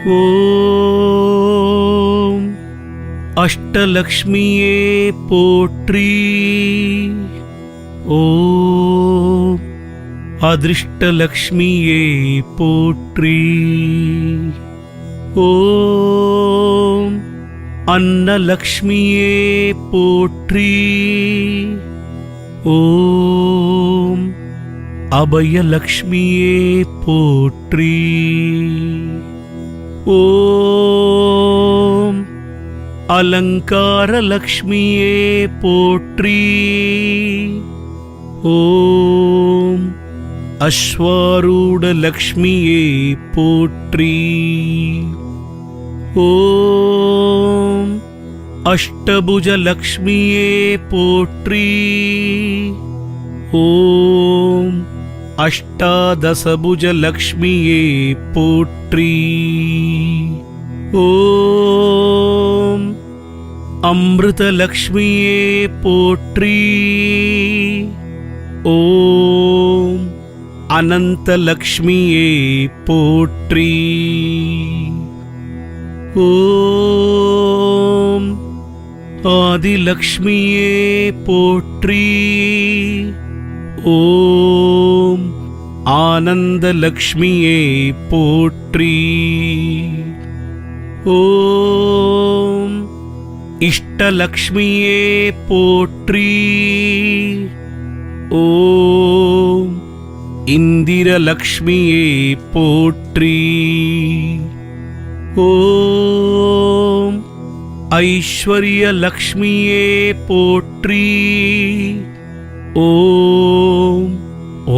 ஓம் அஷ்டலக்ஷ்மியே போற்றி. ஓம் அதிர்ஷ்டலக்ஷ்மியே போற்றி. ஓம் அன்னலக்ஷ்மியே போற்றி. ஓம் அபயலக்ஷ்மியே போற்றி. ஓம் அலங்காரலக்ஷ்மியே போற்றி. ஓம் அஸ்வாரூடலக்ஷ்மியே போற்றி. ஓம் அஷ்டபுஜலக்ஷ்மியே போற்றி. ஓம் அஷ்டாதசபுஜலக்ஷ்மியே போற்றி. ஓம் அம்ருதலக்ஷ்மியே போற்றி. ஓம் அனந்தலக்ஷ்மியே போற்றி. ஓம் ஆதிலக்ஷ்மியே போற்றி. ஓம் ஆனந்தலக்ஷ்மியே போற்றி. ஓம் இஷ்டலக்ஷ்மியே போற்றி. ஓம் இந்திரலக்ஷ்மியே போற்றி. ஓம் ஐஸ்வர்யலக்ஷ்மியே போற்றி. ஓம்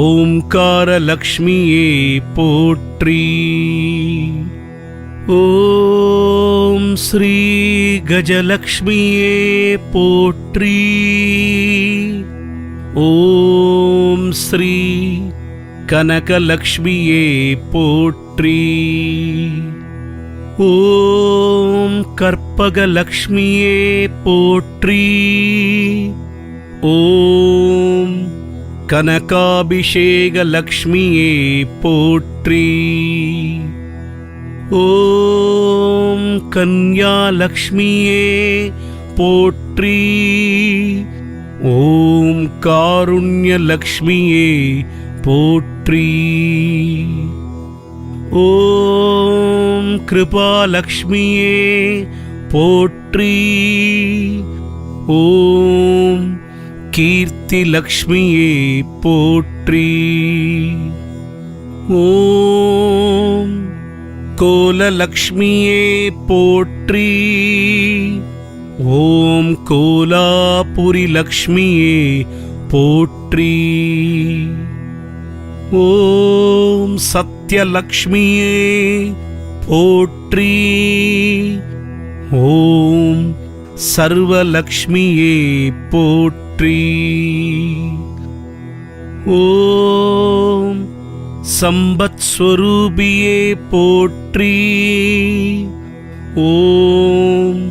ஓம்காரலக்ஷ்மியே போற்றி. ஓம் ஸ்ரீ கஜலக்ஷ்மியே போற்றி. ஓம் ஸ்ரீ கனகலக்ஷ்மியே போற்றி. ஓம் கற்பகலக்ஷ்மியே போற்றி. ஓம் கனகாபிஷேகலக்ஷ்மியே போற்றி. ஓம் கன்யாலக்ஷ்மியே போற்றி. ஓம் காருண்யலக்ஷ்மியே போற்றி. ஓம் கிருபாலக்ஷ்மியே போற்றி. ஓம் கீர்த்திலக்ஷ்மியே போற்றி. ஓம் கோலலக்ஷ்மியே போற்றி. ஓம் கோலாபுரிலக்ஷ்மியே போற்றி. ஓம் சத்யலக்ஷ்மியே போற்றி. ஓம் சர்வலக்ஷ்மியே போற்றி. ஓம் சம்பத்ஸ்வரூபியே போற்றி. ஓம்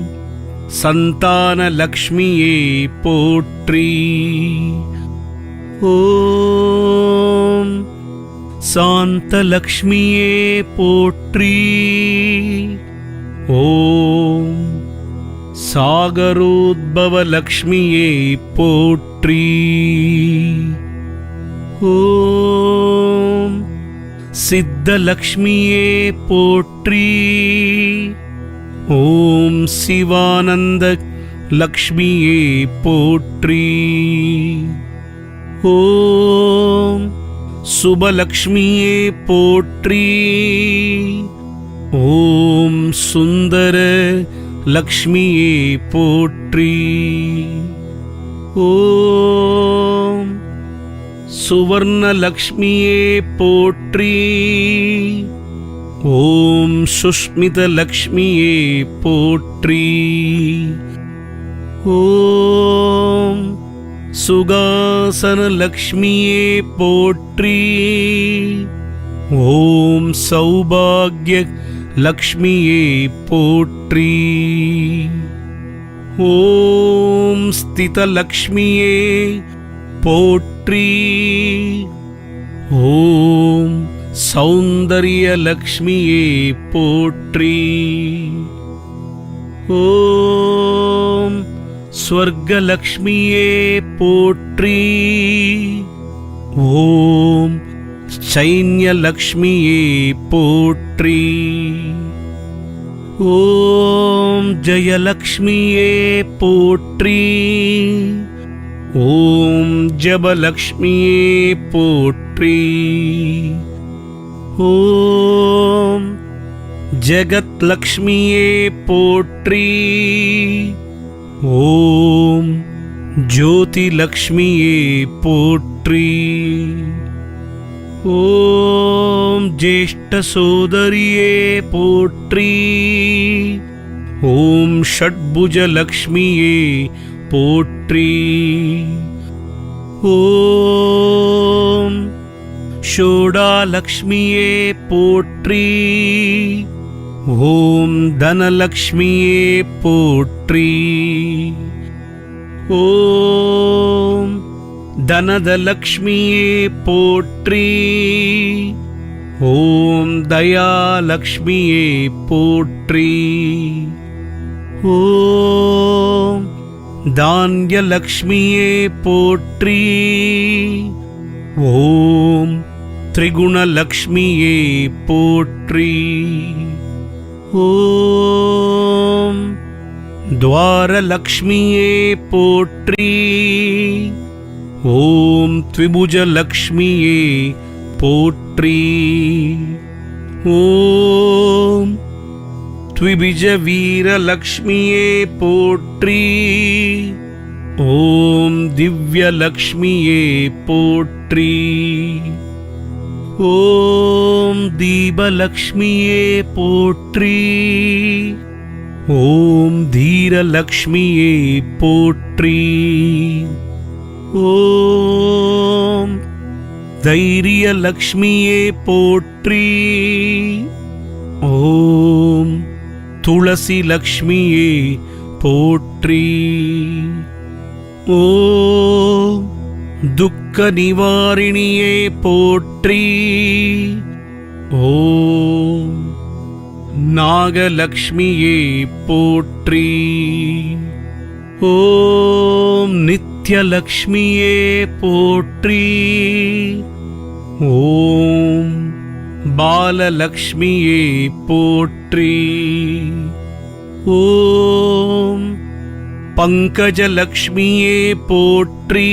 சந்தானலக்ஷ்மியே போற்றி. ஓம் சாந்தலக்ஷ்மியே போற்றி. ஓம் சாகரோத்பவலக்ஷ்மியே போற்றி. ஓம் சித்தலக்ஷ்மியே போற்றி. ஓம் சிவானந்த லக்ஷ்மியே போற்றி. ஓம் சுபலக்ஷ்மியே போற்றி. ஓம் சுந்தர லக்ஷ்மியே போற்றி. ஓம் சுவர்ணலக்ஷ்மியே போற்றி. ஓம் சுஷ்மிதலக்ஷ்மியே போற்றி. ஓம் சுகாசனலக்ஷ்மியே போற்றி. ஓம் சௌபாக்ய லக்ஷ்மியே போற்றி. ஓம் ஸ்திதலக்ஷ்மியே போற்றி. ஓம் சௌந்தரிய லக்ஷ்மியே போற்றி. ஓம் ஸ்வர்கலக்ஷ்மியே போற்றி. ஓம் சைன்யலக்ஷ்மியே போற்றி. ஓம் ஜெயலக்ஷ்மியே போற்றி. ஓம் ஜபலக்ஷ்மியே போற்றி. ஓம் ஜகத்லக்ஷ்மியே போற்றி. ஓம் ஜோதிலக்ஷ்மியே போற்றி. ஓம் ஜேஷ்ட சோதரியே போற்றி. ஓம் ஷட்புஜலக்ஷ்மியே போற்றி. ஓம் ஷோடாலக்ஷ்மியே போற்றி. ஓம் தனலக்ஷ்மியே போற்றி. ஓம் தனதலக்ஷ்மியே போற்றி. ஓம் தயாலக்ஷ்மியே போற்றி. ஓம் தான்யலக்ஷ்மியே போற்றி. ஓம் திரிகுணலக்ஷ்மியே போற்றி. ஓம் துவாரலக்ஷ்மியே போற்றி. ஓம் த்விபுஜலக்ஷ்மியே போற்றி. ஓம் த்விபிஜவீரலக்ஷ்மியே போற்றி. ஓம் திவ்யலக்ஷ்மியே போற்றி. ஓம் தீபலக்ஷ்மியே போற்றி. ஓம் தீரலக்ஷ்மியே போற்றி. ஓம் தைரியலக்ஷ்மியே போற்றி. ஓம் துளசிலக்ஷ்மியே போற்றி. ஓம் துக்க நிவாரிணியே போற்றி. ஓம் நாகலக்ஷ்மியே போற்றி. ஓம் நித்யலக்ஷ்மியே போற்றி. ஓம் பாலலக்ஷ்மியே போற்றி. ஓம் பங்கஜலக்ஷ்மியே போற்றி.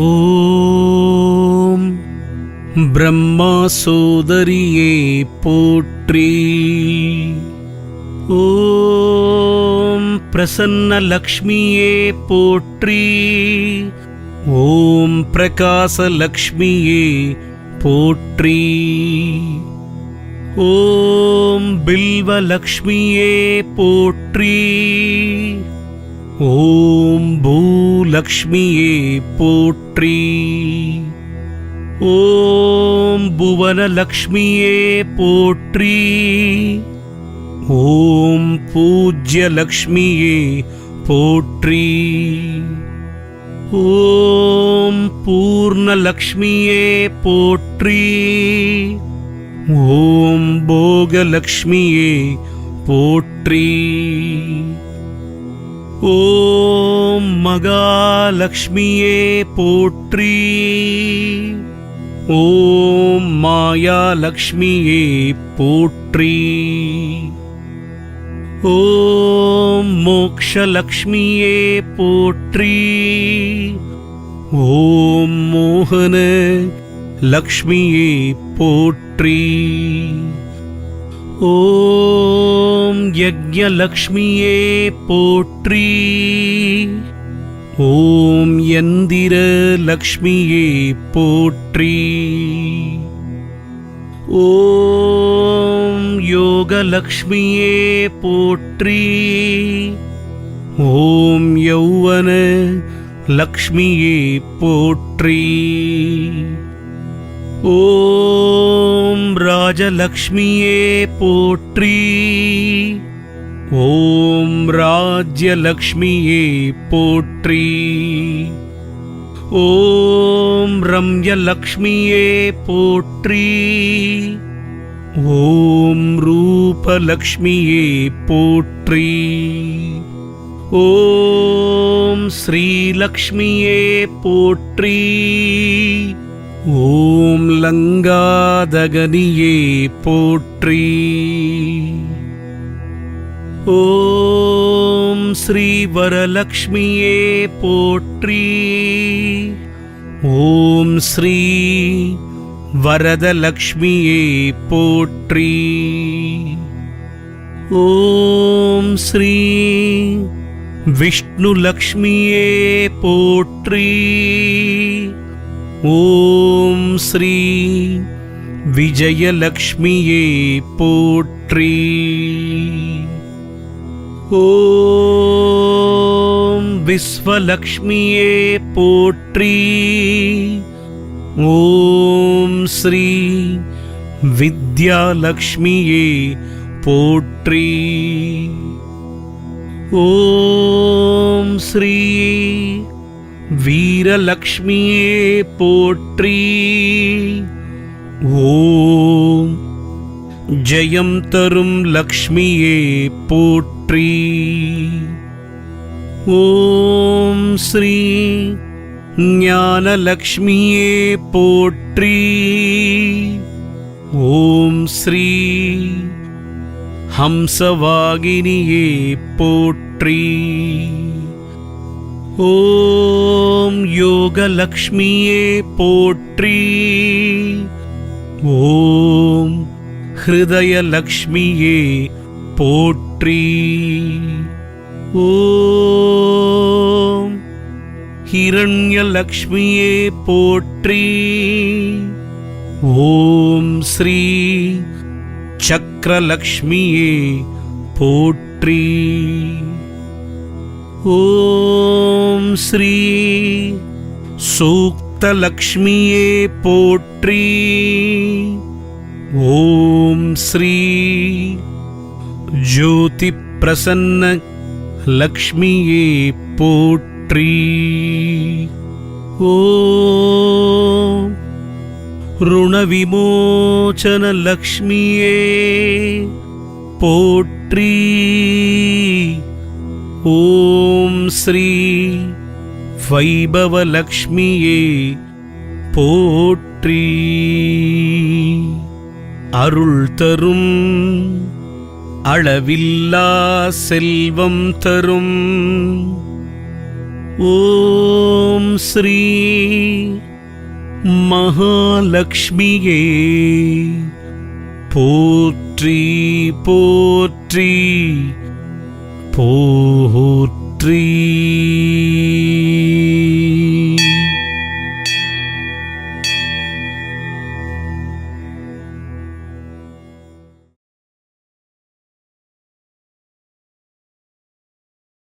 ஓம் பிரம்மா சோதரியே போற்றி. ஓம் பிரசன்னலக்ஷ்மியே போற்றி. ஓம் பிரகாசலக்ஷ்மியே போற்றி. ஓம் பில்வலக்ஷ்மியே போற்றி. ஓம் பூலக்ஷ்மியே போற்றி. ஓம் புவனலக்ஷ்மியே போற்றி. ஓம் பூஜ்யலக்ஷ்மியே போற்றி. ஓம் பூர்ணலக்ஷ்மியே போற்றி. ஓம் போகலக்ஷ்மியே போற்றி. ஓம் மகாலக்ஷ்மியே போற்றி. ஓம் மாயாலக்ஷ்மியே போற்றி. ஓம் மோக்ஷலக்ஷ்மியே போற்றி. ஓம் மோகன லக்ஷ்மியே போற்றி. ஓம் யக்ஞலக்ஷ்மியே போற்றி. ஓம் யந்திர லக்ஷ்மியே போற்றி. ஓம் யோகலக்ஷ்மியே போற்றி. ஓம் யௌவன லக்ஷ்மியே போற்றி. ஓம் ராஜலக்ஷ்மியே போற்றி. ஓம் ராஜ்யலக்ஷ்மியே போற்றி. ஓம் ரம்யலக்ஷ்மியே போற்றி. ஓம் ரூபலக்ஷ்மியே போற்றி. ஓம் ஸ்ரீலக்ஷ்மியே போற்றி. ஓம் லங்காதகனியே போற்றி. ஓம் ஸ்ரீவரலக்ஷ்மியே போற்றி. ஓம் ஸ்ரீ வரதலக்ஷ்மியே போற்றி. ஓம் ஸ்ரீ விஷ்ணுலக்ஷ்மியே போற்றி. ஓம் ஸ்ரீ விஜயலக்ஷ்மியே போற்றி. ஓம் விஸ்வலக்ஷ்மியே போற்றி. ஓம் ஸ்ரீ வித்யாலக்ஷ்மியே போற்றி. ஓம் ஸ்ரீ வீரலக்ஷ்மியே போற்றி. ஓம் ஜெயம் தரும் லக்ஷ்மியே போற்றி. ஓம் ஸ்ரீ ஞானலக்ஷ்மியே போற்றி. ஓம் ஸ்ரீ ஹம்சவாகினியே போற்றி. ஓம் யோகலக்ஷ்மியே போற்றி. ஓம் ஹிருதயலக்ஷ்மியே போற்றி. ஓம் ஹிரண்யலக்ஷ்மியே போற்றி. ஓம் ஸ்ரீ சக்கரலக்ஷ்மியே போற்றி. ஓம் ஸ்ரீ சூக்தலக்ஷ்மியே போற்றி. ஓம் ஸ்ரீ ஜோதி பிரசன்ன லக்ஷ்மியே போற்றி. ஓம் ருணவிமோசன லக்ஷ்மியே போற்றி. ஓம் ஸ்ரீ வைபவலக்ஷ்மியே போற்றி. அருள் தரும் அளவில்லா செல்வம் தரும் ஓம் ஸ்ரீ மகாலக்ஷ்மியே போற்றி போற்றி போற்றி.